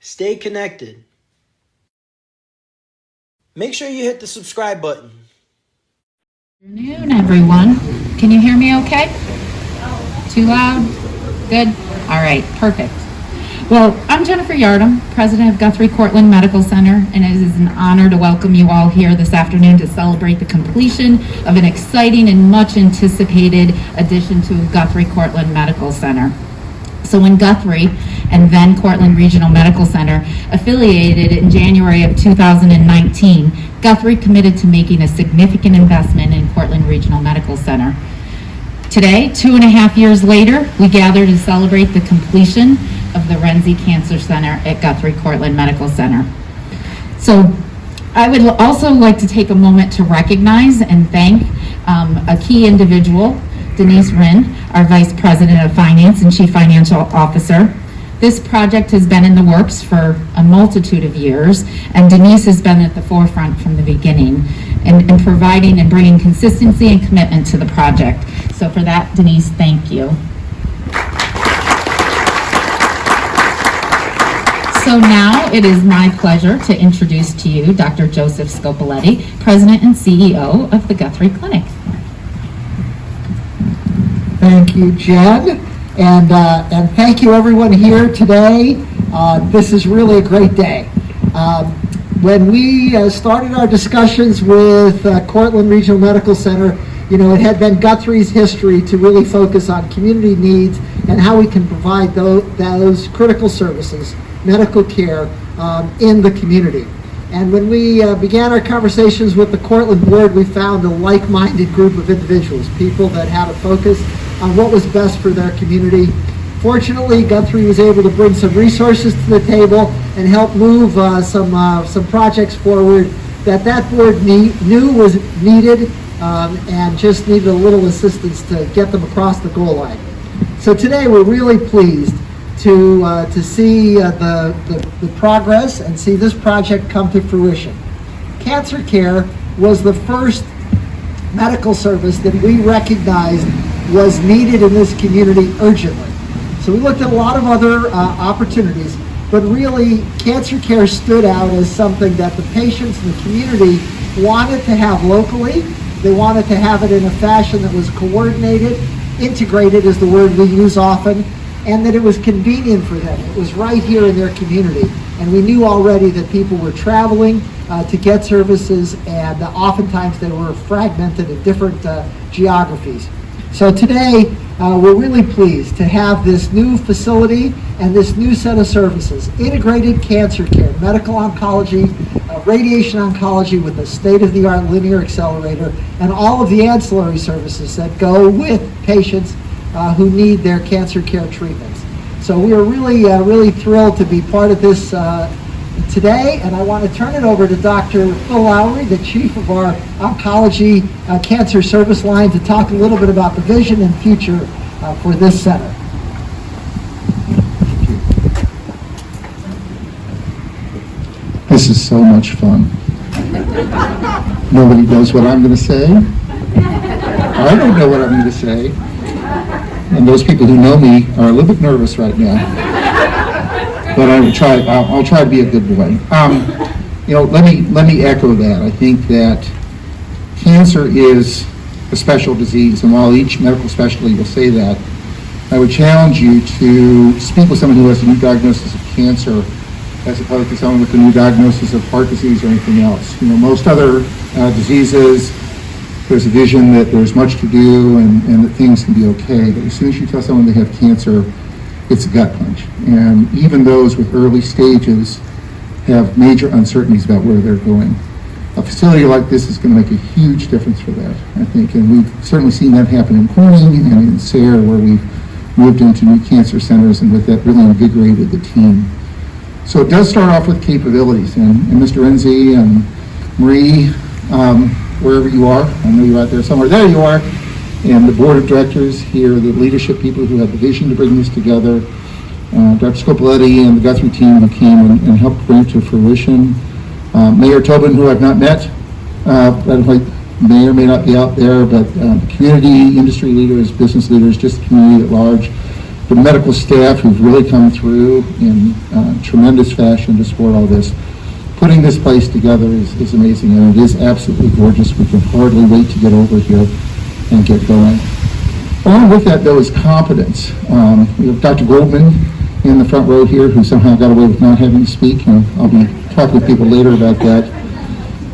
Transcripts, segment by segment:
Stay connected. Make sure you hit the subscribe button. Good afternoon, everyone. Can you hear me okay? Too loud? Good? All right, perfect. Well, I'm Jennifer Yardum, president of Guthrie Cortland Medical Center, and it is an honor to welcome you all here this afternoon to celebrate the completion of an exciting and much anticipated addition to Guthrie Cortland Medical Center. So when Guthrie and then Cortland Regional Medical Center affiliated in January of 2019, Guthrie committed to making a significant investment in Cortland Regional Medical Center. Today, 2.5 years later, we gather to celebrate the completion of the Renzi Cancer Center at Guthrie Cortland Medical Center. So I would also like to take a moment to recognize and thank a key individual, Denise Wren, our Vice President of Finance and Chief Financial Officer. This project has been in the works for a multitude of years, and Denise has been at the forefront from the beginning in providing and bringing consistency and commitment to the project. So for that, Denise, thank you. So now it is my pleasure to introduce to you Dr. Joseph Scopoletti, President and CEO of the Guthrie Clinic. Thank you, Jen, and thank you everyone here today. This is really a great day. When we started our discussions with Cortland Regional Medical Center, it had been Guthrie's history to really focus on community needs and how we can provide those critical services, medical care, in the community. And when we began our conversations with the Cortland board, we found a like-minded group of individuals, people that had a focus on what was best for their community. Fortunately, Guthrie was able to bring some resources to the table and help move some projects forward that board knew was needed and just needed a little assistance to get them across the goal line. So today we're really pleased to see the progress and see this project come to fruition. Cancer care was the first medical service that we recognized was needed in this community urgently. So we looked at a lot of other opportunities, but really cancer care stood out as something that the patients in the community wanted to have locally. They wanted to have it in a fashion that was coordinated, integrated is the word we use often, and that it was convenient for them. It was right here in their community. And we knew already that people were traveling to get services, and oftentimes they were fragmented in different geographies. So today, we're really pleased to have this new facility and this new set of services, integrated cancer care, medical oncology, radiation oncology with a state-of-the-art linear accelerator, and all of the ancillary services that go with patients who need their cancer care treatments. So we are really thrilled to be part of this today, and I want to turn it over to Dr. Phil Lowry, the chief of our oncology cancer service line, to talk a little bit about the vision and future for this center. This is so much fun. Nobody knows what I'm going to say. I don't know what I'm going to say. And those people who know me are a little bit nervous right now. But I'll try to be a good boy. Let me echo that. I think that cancer is a special disease, and while each medical specialty will say that, I would challenge you to speak with someone who has a new diagnosis of cancer as opposed to someone with a new diagnosis of heart disease or anything else. Most other diseases, there's a vision that there's much to do and that things can be okay, but as soon as you tell someone they have cancer, it's a gut punch. And even those with early stages have major uncertainties about where they're going. A facility like this is going to make a huge difference for that, I think, and we've certainly seen that happen in Corning and in Sayre, where we've moved into new cancer centers, and with that really invigorated the team. So it does start off with capabilities, and Mr. Renzi and Marie, wherever you are, I know you're out there somewhere, there you are, and the board of directors here, the leadership people who had the vision to bring this together, Dr. Scopoletti and the Guthrie team who came and helped bring it to fruition. Mayor Tobin, who I've not met, may or may not be out there, but community, industry leaders, business leaders, just the community at large, the medical staff who've really come through in tremendous fashion to support all this. Putting this place together is amazing, and it is absolutely gorgeous. We can hardly wait to get over here and get going. Along with that, though, is competence. We have Dr. Goldman in the front row here, who somehow got away with not having to speak, and I'll be talking with people later about that.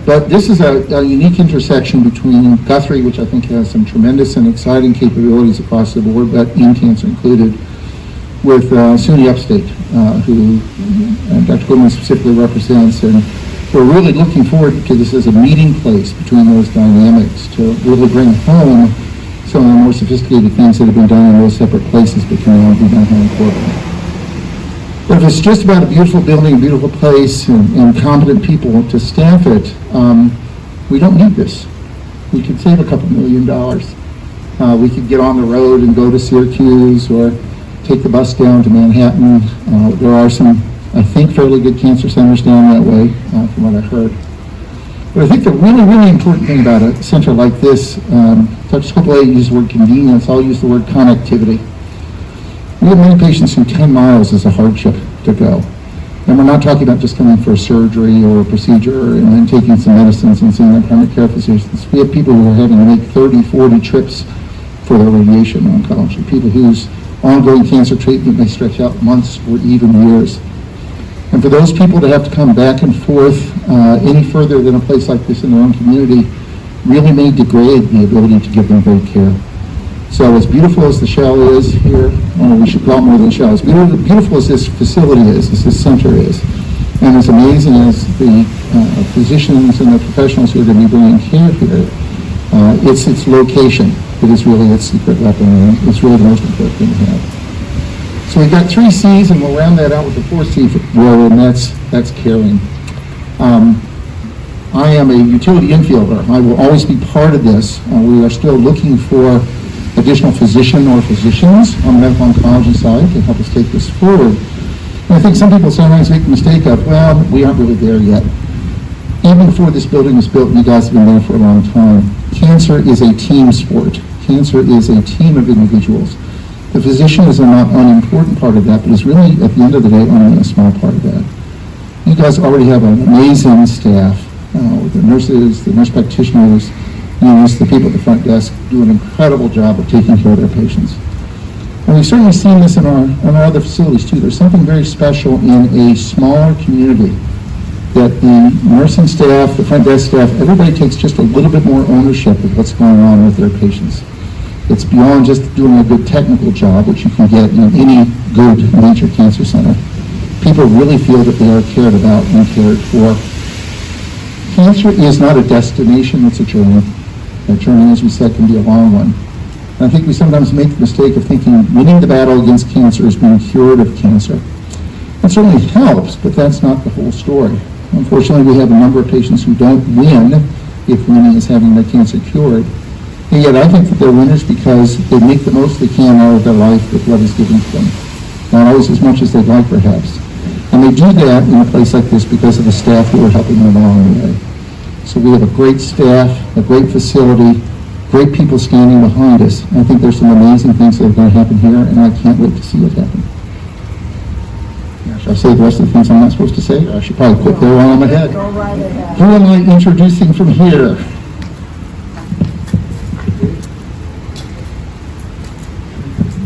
But this is a unique intersection between Guthrie, which I think has some tremendous and exciting capabilities across the board, but in cancer included, with SUNY Upstate, who Dr. Goodman specifically represents. And we're really looking forward to this as a meeting place between those dynamics to really bring home some of the more sophisticated things that have been done in those separate places, but can now be done here in Portland. But if it's just about a beautiful building, a beautiful place, and competent people to staff it, we don't need this. We could save a couple $1 million. We could get on the road and go to Syracuse or take the bus down to Manhattan. There are some, I think, fairly good cancer centers down that way, from what I've heard. But I think the really, really important thing about a center like this, Dr. Scopoletti used the word convenience, I'll use the word connectivity. We have many patients who 10 miles is a hardship to go. And we're not talking about just coming for a surgery or a procedure and then taking some medicines and seeing their primary care physicians. We have people who are having to make 30, 40 trips for their radiation oncology, people whose ongoing cancer treatment may stretch out months or even years. And for those people to have to come back and forth any further than a place like this in their own community really may degrade the ability to give them great care. So as beautiful as the shell is here, we should call it more than a shell, as beautiful as this facility is, as this center is, and as amazing as the physicians and the professionals who are going to be bringing care here, it's its location that is really its secret weapon, and it's really the most important thing to have. So we've got 3 C's, and we'll round that out with the 4th C role, and that's caring. I am a utility infielder. I will always be part of this. We are still looking for additional physician or physicians on the medical oncology side to help us take this forward. And I think some people sometimes make the mistake of, well, we aren't really there yet. Even before this building was built, you guys have been there for a long time. Cancer is a team sport. Cancer is a team of individuals. The physician is a not unimportant part of that, but is really, at the end of the day, only a small part of that. You guys already have an amazing staff. The nurses, the nurse practitioners, the people at the front desk do an incredible job of taking care of their patients. And we've certainly seen this in our other facilities too. There's something very special in a smaller community that the nursing staff, the front desk staff, everybody takes just a little bit more ownership of what's going on with their patients. It's beyond just doing a good technical job, which you can get in any good major cancer center. People really feel that they are cared about and cared for. Cancer is not a destination, it's a journey. That journey, as we said, can be a long one. And I think we sometimes make the mistake of thinking winning the battle against cancer is being cured of cancer. It certainly helps, but that's not the whole story. Unfortunately, we have a number of patients who don't win if winning is having their cancer cured. And yet I think that they're winners because they make the most they can out of their life with what is given to them. Not always as much as they'd like, perhaps. And they do that in a place like this because of the staff who are helping them along the way. So we have a great staff, a great facility, great people standing behind us. And I think there's some amazing things that are going to happen here, and I can't wait to see what happens. Should I say the rest of the things I'm not supposed to say? Or I should probably quit there while I'm ahead. Go right ahead. Who am I introducing from here?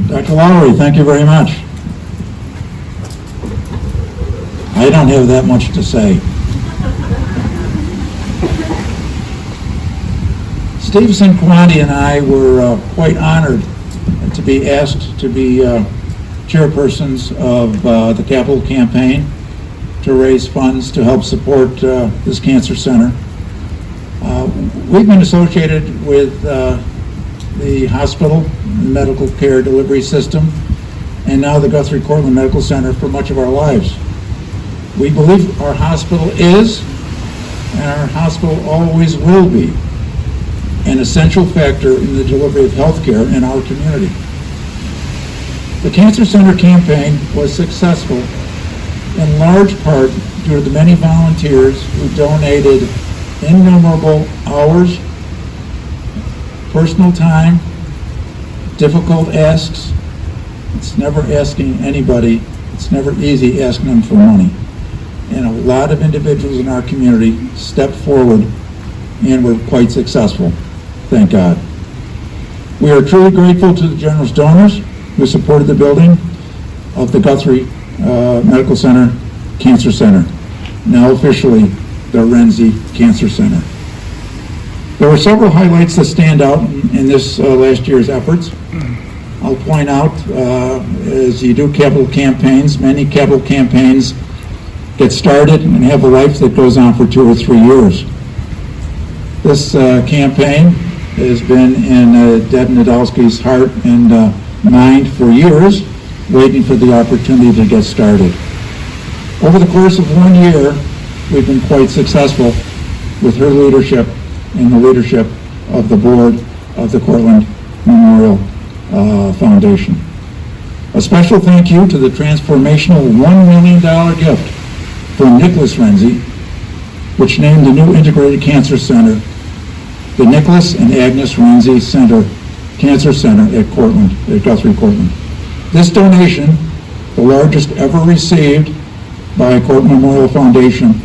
Dr. Lowry, thank you very much. I don't have that much to say. Steve Cinquanti and I were quite honored to be asked to be chairpersons of the Capital Campaign to raise funds to help support this cancer center. We've been associated with the hospital medical care delivery system and now the Guthrie Cortland Medical Center for much of our lives. We believe our hospital is, and our hospital always will be, an essential factor in the delivery of health care in our community. The Cancer Center campaign was successful in large part due to the many volunteers who donated innumerable hours, personal time, difficult asks, It's never asking anybody, it's never easy asking them for money. And a lot of individuals in our community stepped forward and were quite successful, thank God. We are truly grateful to the generous donors who supported the building of the Guthrie Medical Center Cancer Center, now officially the Renzi Cancer Center. There were several highlights that stand out in this last year's efforts. I'll point out, as you do capital campaigns, many capital campaigns get started and have a life that goes on for 2 or 3 years. This campaign has been in Deb Nadolski's heart and mind for years, waiting for the opportunity to get started. Over the course of 1 year, we've been quite successful with her leadership and the leadership of the board of the Cortland Memorial Foundation. A special thank you to the transformational $1 million gift from Nicholas Renzi, which named the new Integrated Cancer Center the Nicholas and Agnes Renzi Cancer Center at Guthrie Cortland. This donation, the largest ever received by a Cortland Memorial Foundation,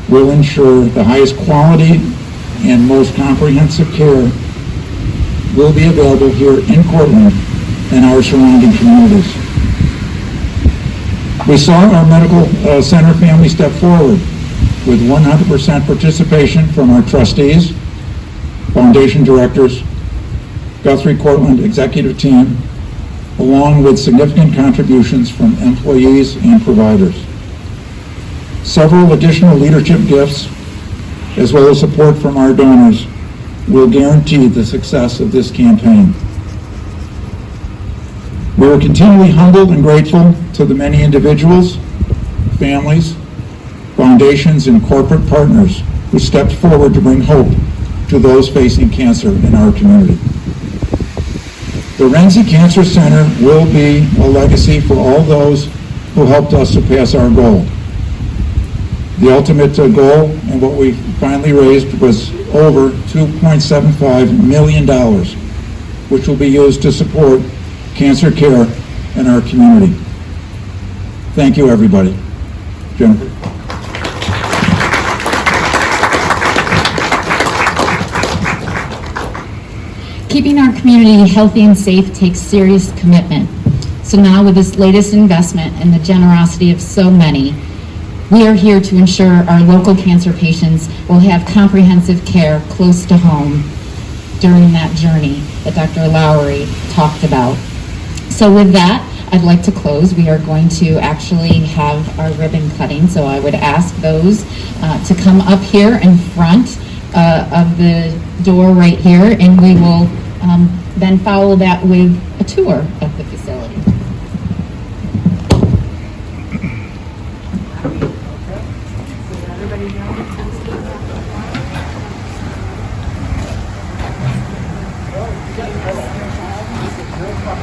will ensure the highest quality and most comprehensive care will be available here in Cortland and our surrounding communities. We saw our medical center family step forward with 100% participation from our trustees, foundation directors, Guthrie Cortland executive team, along with significant contributions from employees and providers. Several additional leadership gifts, as well as support from our donors, will guarantee the success of this campaign. We are continually humbled and grateful to the many individuals, families, foundations, and corporate partners who stepped forward to bring hope to those facing cancer in our community. The Renzi Cancer Center will be a legacy for all those who helped us surpass our goal. The ultimate goal, and what we finally raised, was over $2.75 million, which will be used to support cancer care in our community. Thank you, everybody. Jennifer. Keeping our community healthy and safe takes serious commitment. So now, with this latest investment and the generosity of so many, we are here to ensure our local cancer patients will have comprehensive care close to home during that journey that Dr. Lowry talked about. So with that, I'd like to close. We are going to actually have our ribbon cutting, so I would ask those to come up here in front of the door right here, and we will then follow that with a tour of the facility.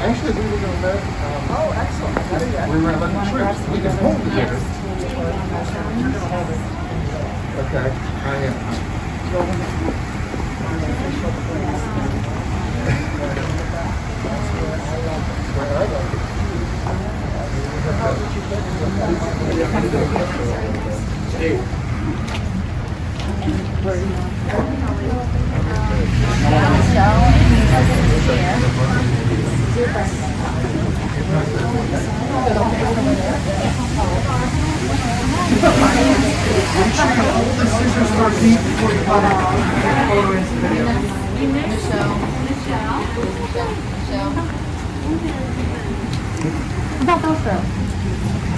Actually, we were going to let, oh, excellent. We were going to let the troops, we can hold the here. You're going to hold it. Okay, I am. Don't go through.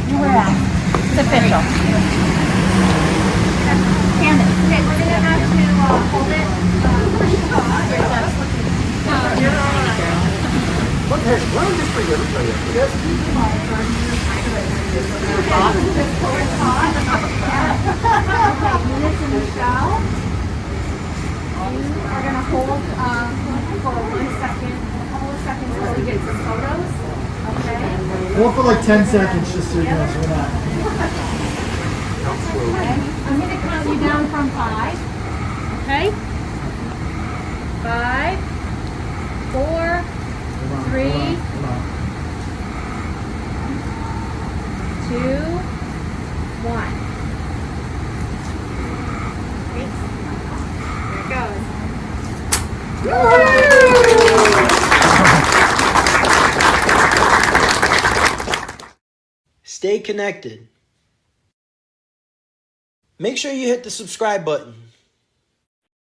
You were out. It's official. Candace. Okay, we're going to have to hold it. Okay, why don't we just bring everybody up? Yes. Eunice and Michelle, you are going to hold for 1 second, a couple of seconds until we get some photos. Okay? Hold for like 10 seconds just so you know, so we're not. Okay. I'm going to count you down from 5. Okay? 5, 4, 3, Stay connected. Make sure you hit the subscribe button.